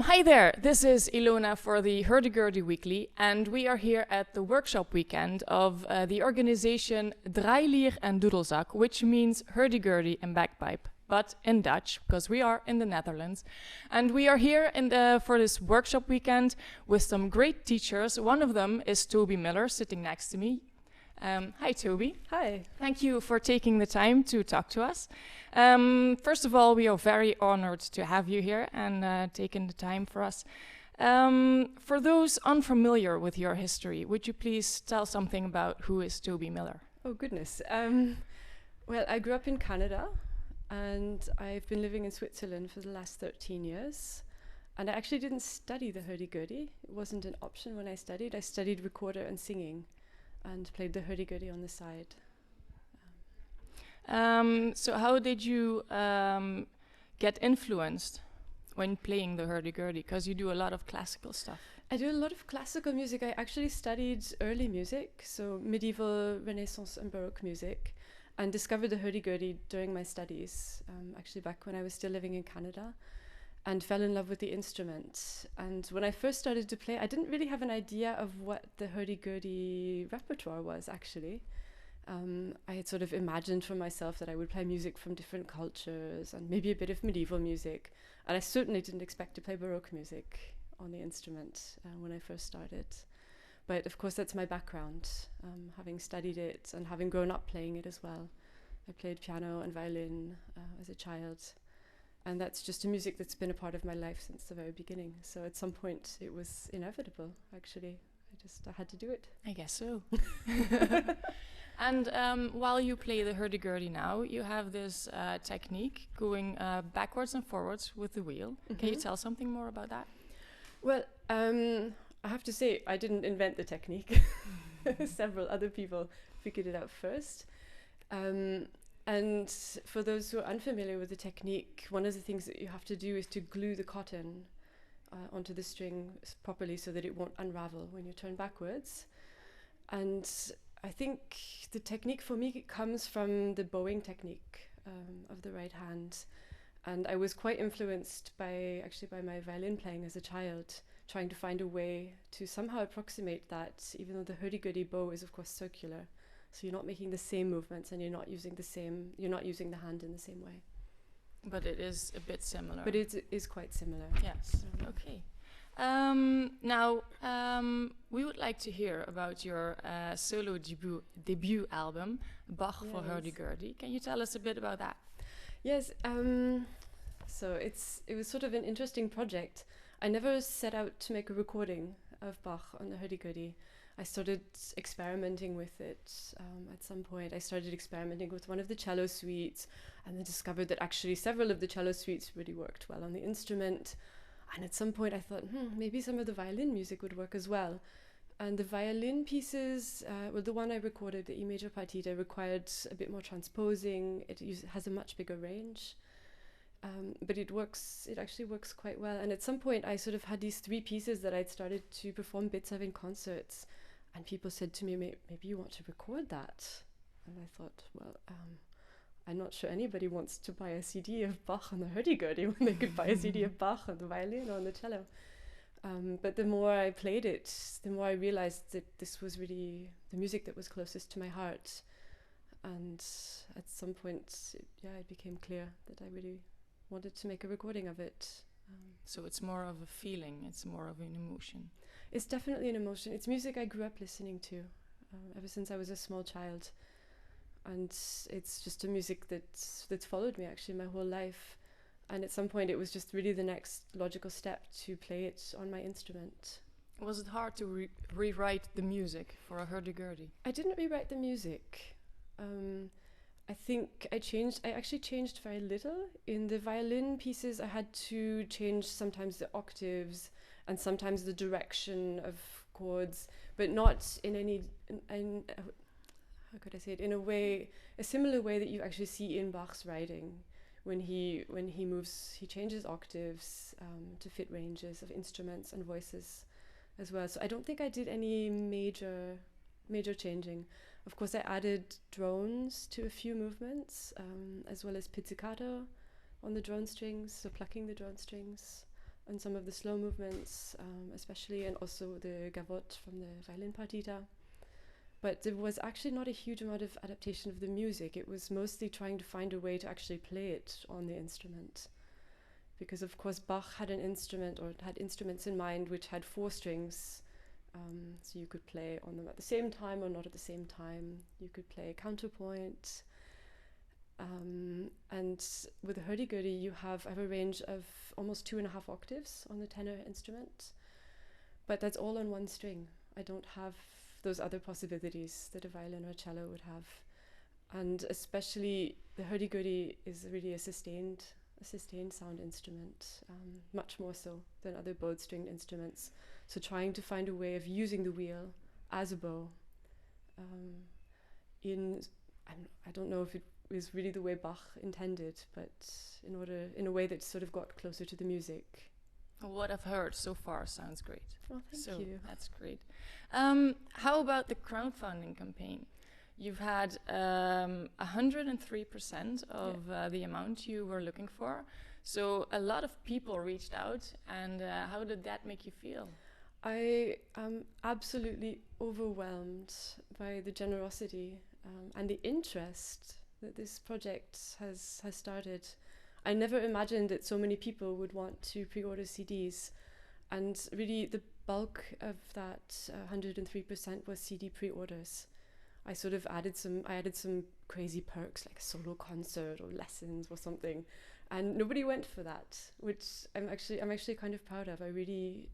Hi there, this is Ilona for the Hurdy Gurdy Weekly, and we are here at the workshop weekend of the organization Draailier En Doedelzak, which means hurdy gurdy and bagpipe, but in Dutch, because we are in the Netherlands. And we are here for this workshop weekend with some great teachers. One of them is Tobie Miller, sitting next to me. Hi, Tobie. Hi. Thank you for taking the time to talk to us. First of all, we are very honored to have you here and taking the time for us. For those unfamiliar with your history, would you please tell something about who is Tobie Miller? Oh, goodness. Well, I grew up in Canada, and I've been living in Switzerland for the last 13 years. And I actually didn't study the hurdy-gurdy. It wasn't an option when I studied. I studied recorder and singing, and played the hurdy-gurdy on the side. So how did you get influenced when playing the hurdy-gurdy? Because you do a lot of classical stuff. I do a lot of classical music. I actually studied early music, so medieval, Renaissance and Baroque music, and discovered the hurdy-gurdy during my studies, actually back when I was still living in Canada, and fell in love with the instrument. And when I first started to play, I didn't really have an idea of what the hurdy-gurdy repertoire was, actually. I had sort of imagined for myself that I would play music from different cultures and maybe a bit of medieval music. And I certainly didn't expect to play Baroque music on the instrument when I first started. But of course, that's my background, having studied it and having grown up playing it as well. I played piano and violin as a child. And that's just a music that's been a part of my life since the very beginning. So at some point, it was inevitable, actually. I had to do it. I guess so. And while you play the hurdy-gurdy now, you have this technique going backwards and forwards with the wheel. Mm-hmm. Can you tell something more about that? Well, I have to say, I didn't invent the technique. Several other people figured it out first. And for those who are unfamiliar with the technique, one of the things that you have to do is to glue the cotton onto the string properly so that it won't unravel when you turn backwards. And I think the technique for me comes from the bowing technique of the right hand. And I was quite influenced by my violin playing as a child, trying to find a way to somehow approximate that, even though the hurdy-gurdy bow is of course circular. So you're not making the same movements and you're not using the hand in the same way. But it is a bit similar. But it is quite similar. Yes, okay. Now, we would like to hear about your solo debut album, Bach for Hurdy Gurdy. Can you tell us a bit about that? Yes, so it was sort of an interesting project. I never set out to make a recording of Bach on the hurdy gurdy. I started experimenting with it at some point. I started experimenting with one of the cello suites and then discovered that actually several of the cello suites really worked well on the instrument. And at some point I thought, maybe some of the violin music would work as well. And the violin pieces, the one I recorded, the E major Partita, required a bit more transposing. It has a much bigger range. But it actually works quite well. And at some point I sort of had these three pieces that I'd started to perform bits of in concerts. And people said to me, maybe you want to record that. And I thought, well, I'm not sure anybody wants to buy a CD of Bach on the hurdy-gurdy when they could buy a CD of Bach on the violin or on the cello. But the more I played it, the more I realized that this was really the music that was closest to my heart. And at some point, it became clear that I really wanted to make a recording of it. So it's more of a feeling, it's more of an emotion. It's definitely an emotion. It's music I grew up listening to ever since I was a small child. And it's just a music that's followed me actually my whole life. And at some point it was just really the next logical step to play it on my instrument. Was it hard to rewrite the music for a hurdy-gurdy? I didn't rewrite the music. I think I actually changed very little. In the violin pieces I had to change sometimes the octaves and sometimes the direction of chords, but not in how could I say it, in a similar way that you actually see in Bach's writing. When he moves, he changes octaves to fit ranges of instruments and voices as well. So I don't think I did any major changing. Of course, I added drones to a few movements, as well as pizzicato on the drone strings, so plucking the drone strings, on some of the slow movements, especially, and also the gavotte from the violin partita. But there was actually not a huge amount of adaptation of the music. It was mostly trying to find a way to actually play it on the instrument. Because of course Bach had an instrument, or had instruments in mind which had 4 strings. So you could play on them at the same time or not at the same time. You could play counterpoint. And with the Hurdy Gurdy, you have a range of almost 2.5 octaves on the tenor instrument. But that's all on 1 string. I don't have those other possibilities that a violin or a cello would have. And especially the Hurdy Gurdy is really a sustained sound instrument, much more so than other bowed-stringed instruments. So trying to find a way of using the wheel as a bow I don't know if it was really the way Bach intended, but in a way that sort of got closer to the music. What I've heard so far sounds great. Oh, thank you. That's great. How about the crowdfunding campaign? You've had 103% of the amount you were looking for. So a lot of people reached out, and how did that make you feel? I am absolutely overwhelmed by the generosity and the interest that this project has started. I never imagined that so many people would want to pre-order CDs, and really the bulk of that 103% was CD pre-orders. I added some crazy perks like a solo concert or lessons or something, and nobody went for that, which I'm actually kind of proud of. I really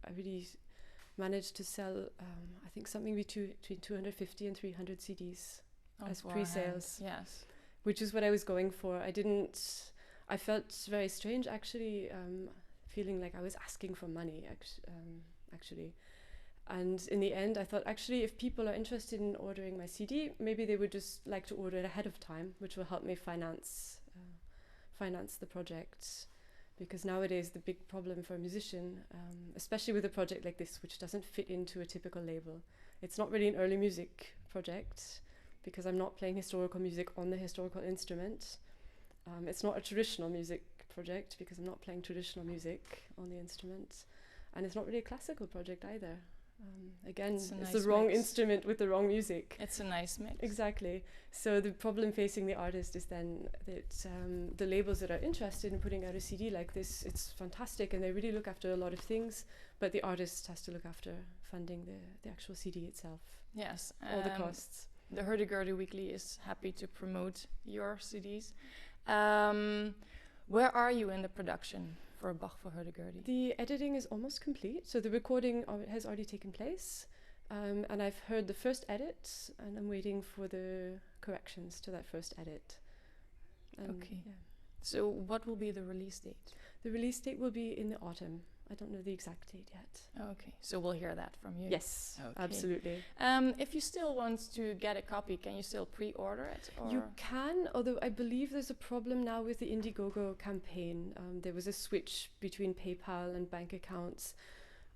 managed to sell I think something between 250 and 300 CDs as pre-sales. Yes, which is what I was going for. I felt very strange actually, feeling like I was asking for money actually. And in the end, I thought, actually, if people are interested in ordering my CD, maybe they would just like to order it ahead of time, which will help me finance the project. Because nowadays, the big problem for a musician, especially with a project like this, which doesn't fit into a typical label, it's not really an early music project, because I'm not playing historical music on the historical instrument. It's not a traditional music project, because I'm not playing traditional music on the instrument. And it's not really a classical project either. Again, it's the wrong instrument with the wrong music. It's a nice mix. Exactly. So the problem facing the artist is then that the labels that are interested in putting out a CD like this, it's fantastic and they really look after a lot of things, but the artist has to look after funding the actual CD itself. Yes. All the costs. The Hurdy Gurdy Weekly is happy to promote your CDs. Where are you in the production for Bach for Hurdy Gurdy? The editing is almost complete, so the recording has already taken place, and I've heard the first edit, and I'm waiting for the corrections to that first edit. Okay. Yeah. So what will be the release date? The release date will be in the autumn. I don't know the exact date yet. Okay, so we'll hear that from you. Yes, okay. Absolutely. If you still want to get a copy, can you still pre-order it? Or? You can, although I believe there's a problem now with the Indiegogo campaign. There was a switch between PayPal and bank accounts,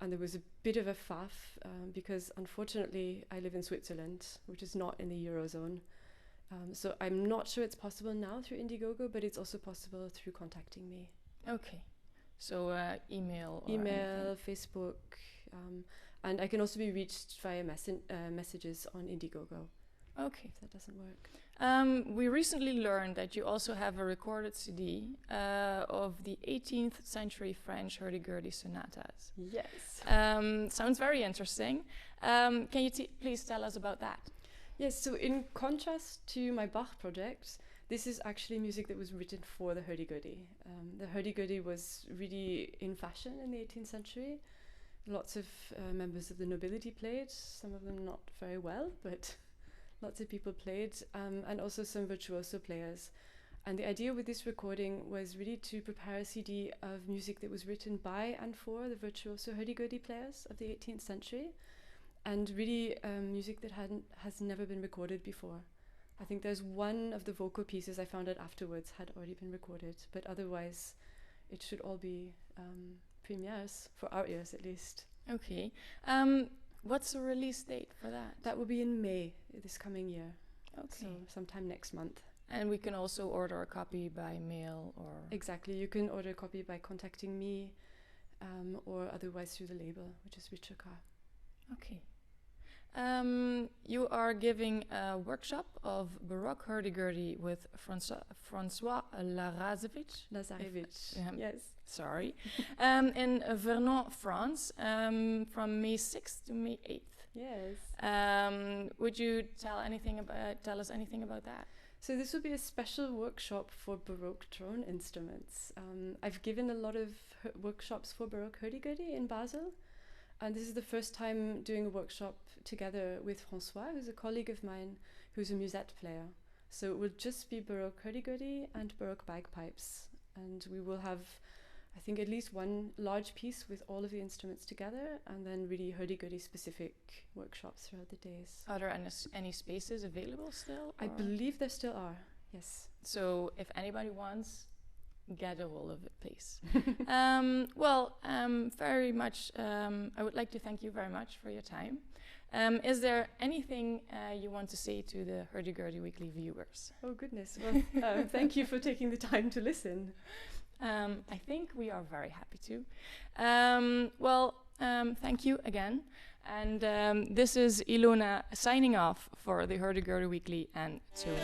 and there was a bit of a faff because unfortunately I live in Switzerland, which is not in the Eurozone. So I'm not sure it's possible now through Indiegogo, but it's also possible through contacting me. Okay. So email, Facebook, and I can also be reached via messages on Indiegogo. Okay. If that doesn't work. We recently learned that you also have a recorded CD of the 18th century French Hurdy Gurdy sonatas. Yes. Sounds very interesting. Can you please tell us about that? Yes, so in contrast to my Bach project, this is actually music that was written for the Hurdy Gurdy. The Hurdy Gurdy was really in fashion in the 18th century. Lots of members of the nobility played, some of them not very well, but lots of people played, and also some virtuoso players. And the idea with this recording was really to prepare a CD of music that was written by and for the virtuoso Hurdy Gurdy players of the 18th century, and really music that has never been recorded before. I think there's one of the vocal pieces I found out afterwards had already been recorded, but otherwise it should all be premieres, for our ears at least. Okay. What's the release date for that? That will be in May this coming year. Okay. So sometime next month. And we can also order a copy by mail or... Exactly. You can order a copy by contacting me. or otherwise through the label, which is Rianxo. Okay. You are giving a workshop of baroque Hurdy Gurdy with François Lazarevitch. Yes. Sorry. In Vernon, France, from May 6th to May 8th. Yes. Would you tell us anything about that? So this will be a special workshop for baroque drone instruments. I've given a lot of workshops for baroque Hurdy Gurdy in Basel. And this is the first time doing a workshop together with François, who's a colleague of mine, who's a musette player. So it will just be baroque Hurdy Gurdy and baroque bagpipes. And we will have, I think, at least one large piece with all of the instruments together, and then really Hurdy Gurdy specific workshops throughout the days. Are there any spaces available still? I believe there still are, yes. So if anybody wants, get a hold of it, please. Very much, I would like to thank you very much for your time. Is there anything you want to say to the Hurdy Gurdy Weekly viewers? Oh goodness, well, thank you for taking the time to listen. I think we are very happy to. Thank you again. And this is Ilona signing off for the Hurdy Gurdy Weekly and Zona.